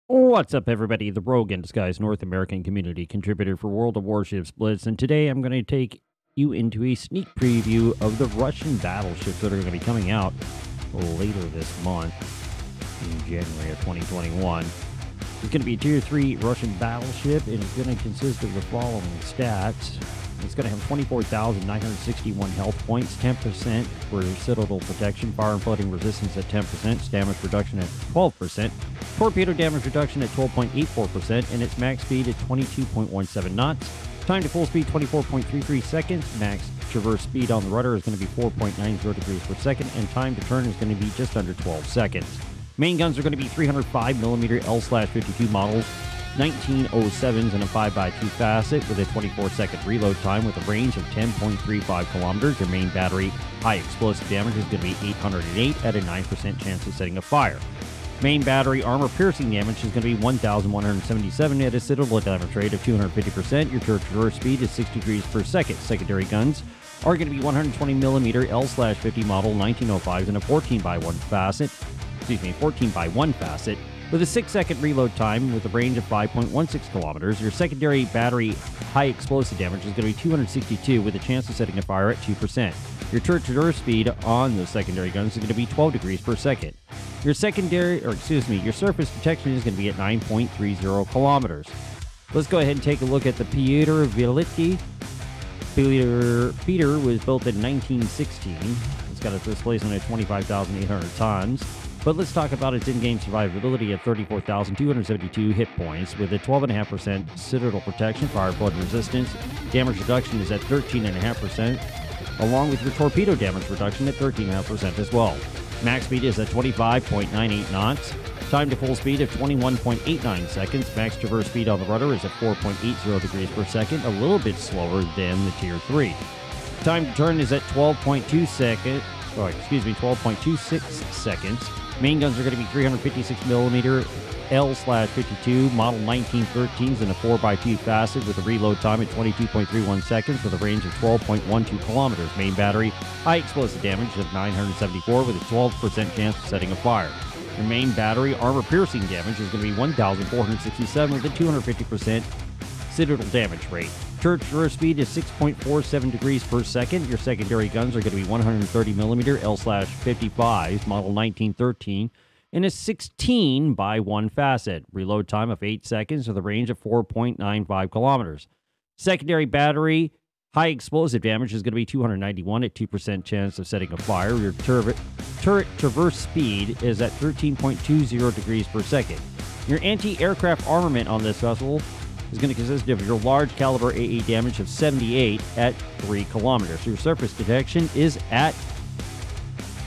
What's up, everybody? The Rogue in Disguise North American community contributor for World of Warships Blitz, and today I'm going to take you into a sneak preview of the Russian battleships that are going to be coming out later this month in January of 2021. It's going to be a Tier 3 Russian battleship, and it's going to consist of the following stats. It's going to have 24,961 health points, 10% for citadel protection, fire and flooding resistance at 10%, damage reduction at 12%, torpedo damage reduction at 12.84%, and its max speed at 22.17 knots. Time to full speed 24.33 seconds. Max traverse speed on the rudder is going to be 4.90 degrees per second, and time to turn is going to be just under 12 seconds. Main guns are going to be 305mm L/52 models, 1907s and a 5x2 facet with a 24-second reload time with a range of 10.35 kilometers. Your main battery high explosive damage is going to be 808 at a 9% chance of setting a fire. Main battery armor piercing damage is going to be 1,177 at a citadel damage rate of 250%. Your traverse speed is 60 degrees per second. Secondary guns are going to be 120mm L/50 model 1905s and a 14x1 facet with a 6-second reload time with a range of 5.16 kilometers. Your secondary battery high explosive damage is going to be 262 with a chance of setting a fire at 2%. Your traverse speed on the secondary guns is going to be 12 degrees per second. Your surface protection is going to be at 9.30 kilometers. Let's go ahead and take a look at the Peter Veliki. Peter was built in 1916. It's got a displacement of 25,800 tons. But let's talk about its in-game survivability at 34,272 hit points with a 12.5% citadel protection, fire flood resistance. Damage reduction is at 13.5%, along with your torpedo damage reduction at 13.5% as well. Max speed is at 25.98 knots. Time to full speed of 21.89 seconds. Max traverse speed on the rudder is at 4.80 degrees per second, a little bit slower than the Tier 3. Time to turn is at 12.26 seconds. Main guns are going to be 356mm L/52 model 1913s and a 4x2 facet with a reload time at 22.31 seconds with a range of 12.12 kilometers. Main battery high explosive damage of 974 with a 12% chance of setting a fire. Your main battery armor piercing damage is going to be 1,467 with a 250% citadel damage rate. Traverse speed is 6.47 degrees per second. Your secondary guns are going to be 130mm L/55s, model 1913, and a 16x1 facet. Reload time of 8 seconds with a range of 4.95 kilometers. Secondary battery high explosive damage is going to be 291 at 2% chance of setting a fire. Your turret traverse speed is at 13.20 degrees per second. Your anti-aircraft armament on this vessel is going to consist of your large caliber AA damage of 78 at 3 kilometers. Your surface protection is at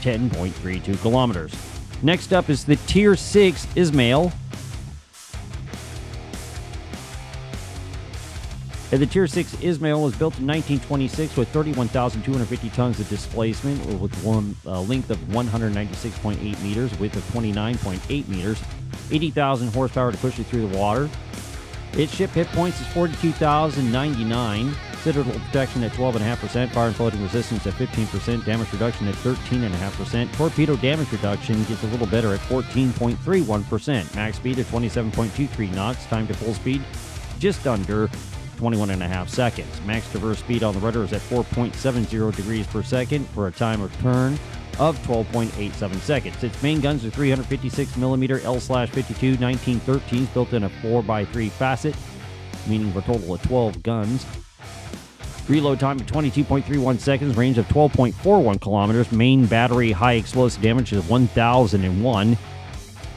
10.32 kilometers. Next up is the Tier 6 Ismail. And the Tier 6 Ismail was built in 1926 with 31,250 tons of displacement with one length of 196.8 meters, width of 29.8 meters, 80,000 horsepower to push it through the water. Its ship hit points is 42,099, citadel protection at 12.5%, fire and floating resistance at 15%, damage reduction at 13.5%, torpedo damage reduction gets a little better at 14.31%, max speed of 27.23 knots, time to full speed just under 21.5 seconds. Max traverse speed on the rudder is at 4.70 degrees per second for a time of turn of 12.87 seconds. Its main guns are 356mm L/52 1913s built in a 4x3 facet, meaning a total of 12 guns. Reload time of 22.31 seconds, range of 12.41 kilometers. Main battery high explosive damage is 1,001.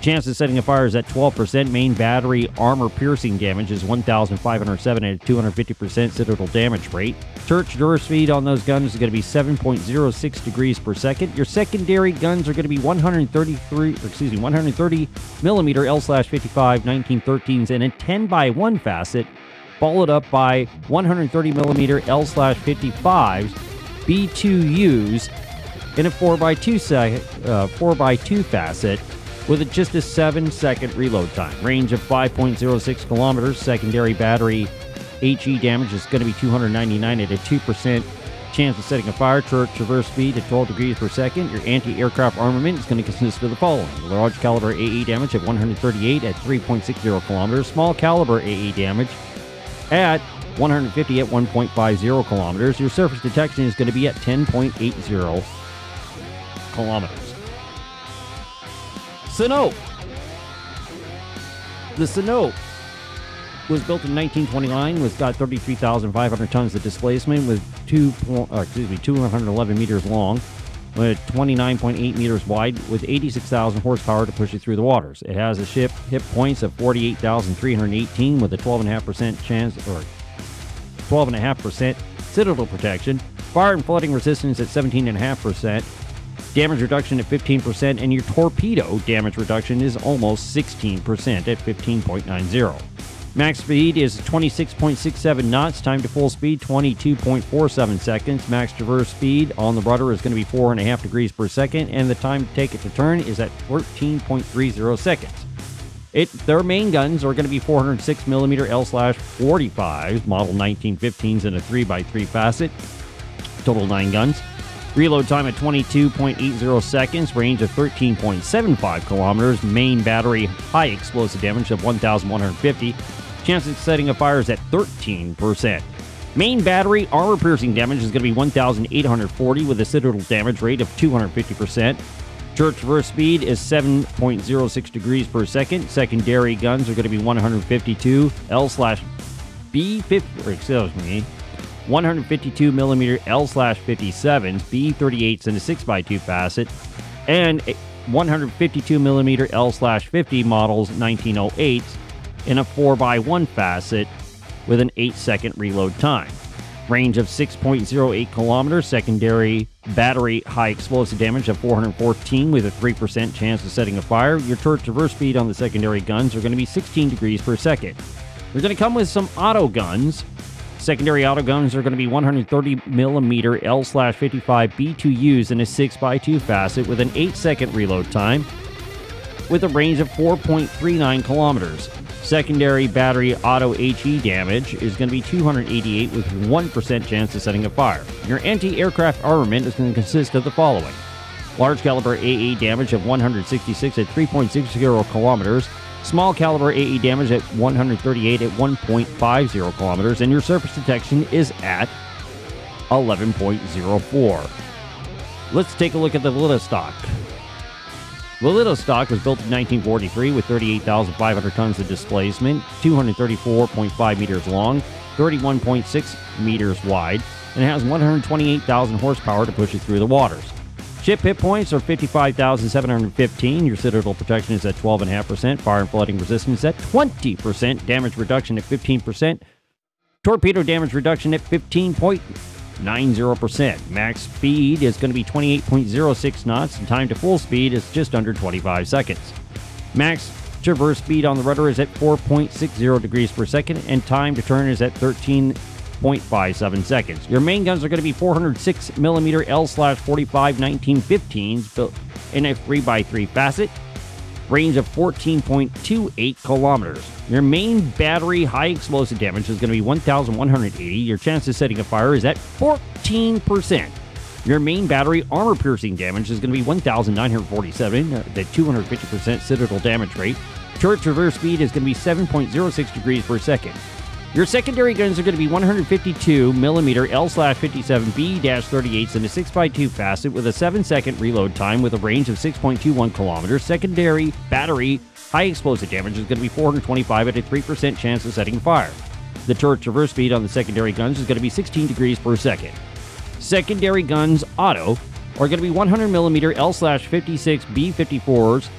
Chance of setting a fire is at 12%. Main battery armor piercing damage is 1,507 at a 250% citadel damage rate. Traverse speed on those guns is going to be 7.06 degrees per second. Your secondary guns are going to be 130mm L/55 1913s and a 10x1 facet, followed up by 130mm L/55s B2Us in a 4x2 facet with just a 7-second reload time. Range of 5.06 kilometers. Secondary battery HE damage is going to be 299 at a 2% chance of setting a fire, turret traverse speed at 12 degrees per second. Your anti-aircraft armament is going to consist of the following. Large caliber AE damage at 138 at 3.60 kilometers. Small caliber AE damage at 150 at 1.50 kilometers. Your surface detection is going to be at 10.80 kilometers. Sinope. The Sinope was built in 1929, was got 33,500 tons of displacement with 211 meters long, with 29.8 meters wide, with 86,000 horsepower to push it through the waters. It has a ship hit points of 48,318 with a 12.5% chance, or 12.5% citadel protection, fire and flooding resistance at 17.5%, damage reduction at 15%, and your torpedo damage reduction is almost 16% at 15.90. Max speed is 26.67 knots. Time to full speed, 22.47 seconds. Max traverse speed on the rudder is going to be 4.5 degrees per second, and the time to take it to turn is at 13.30 seconds. Their main guns are going to be 406mm L/45s, model 1915s in a 3x3 facet. Total 9 guns. Reload time at 22.80 seconds, range of 13.75 kilometers, main battery high explosive damage of 1,150, chance of setting a fire is at 13%. Main battery armor-piercing damage is going to be 1,840 with a citadel damage rate of 250%. Turret traverse speed is 7.06 degrees per second. Secondary guns are going to be 152 152mm L/57s, B-38s in a 6x2 facet, and 152mm L/50 models 1908s in a 4x1 facet with an 8-second reload time. Range of 6.08 kilometers, secondary battery high explosive damage of 414 with a 3% chance of setting a fire. Your turret traverse speed on the secondary guns are going to be 16 degrees per second. They're going to come with some auto guns. Secondary auto guns are going to be 130mm L/55 B2Us in a 6x2 facet with an 8-second reload time with a range of 4.39 kilometers. Secondary battery auto HE damage is going to be 288 with 1% chance of setting a fire. Your anti-aircraft armament is going to consist of the following. Large caliber AE damage of 166 at 3.60 kilometers. Small caliber AE damage at 138 at 1.50 kilometers, and your surface detection is at 11.04. Let's take a look at the Vlistock. Vlistock was built in 1943 with 38,500 tons of displacement, 234.5 meters long, 31.6 meters wide, and it has 128,000 horsepower to push it through the waters. Ship hit points are 55,715. Your citadel protection is at 12.5%. Fire and flooding resistance at 20%. Damage reduction at 15%. Torpedo damage reduction at 15.90%. Max speed is going to be 28.06 knots, and time to full speed is just under 25 seconds. Max traverse speed on the rudder is at 4.60 degrees per second, and time to turn is at 13.57 seconds. Your main guns are going to be 406mm L/45 1915s built in a 3x3 facet, range of 14.28 kilometers. Your main battery high explosive damage is going to be 1,180. Your chance of setting a fire is at 14%. Your main battery armor piercing damage is going to be 1,947, the 250% citadel damage rate. Turret traverse speed is going to be 7.06 degrees per second. Your secondary guns are going to be 152mm L/57 B-38s in a 6x2 facet with a 7-second reload time with a range of 6.21 kilometers. Secondary battery high explosive damage is going to be 425 at a 3% chance of setting fire. The turret traverse speed on the secondary guns is going to be 16 degrees per second. Secondary guns auto are going to be 100mm L/56 B-54s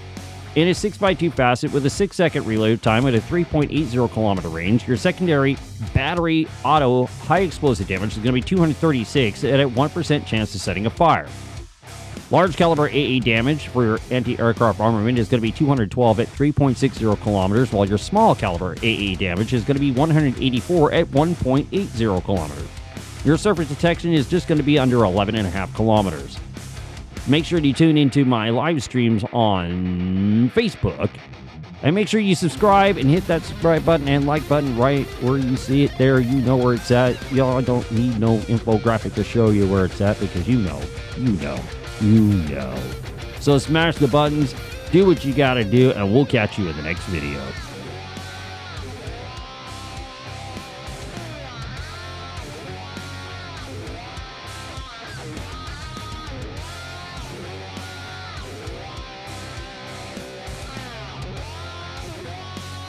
in a 6x2 facet with a 6-second reload time at a 3.80 kilometer range. Your secondary battery auto high explosive damage is going to be 236 at a 1% chance of setting a fire. Large caliber AE damage for your anti-aircraft armament is going to be 212 at 3.60 kilometers, while your small caliber AE damage is going to be 184 at 1.80 kilometers. Your surface detection is just going to be under 11.5 kilometers. Make sure to tune into my live streams on Facebook And make sure you subscribe and hit that subscribe button and like button right where you see it there. You know where it's at. Y'all don't need no infographic to show you where it's at because you know. So smash the buttons, do what you gotta do, and we'll catch you in the next video.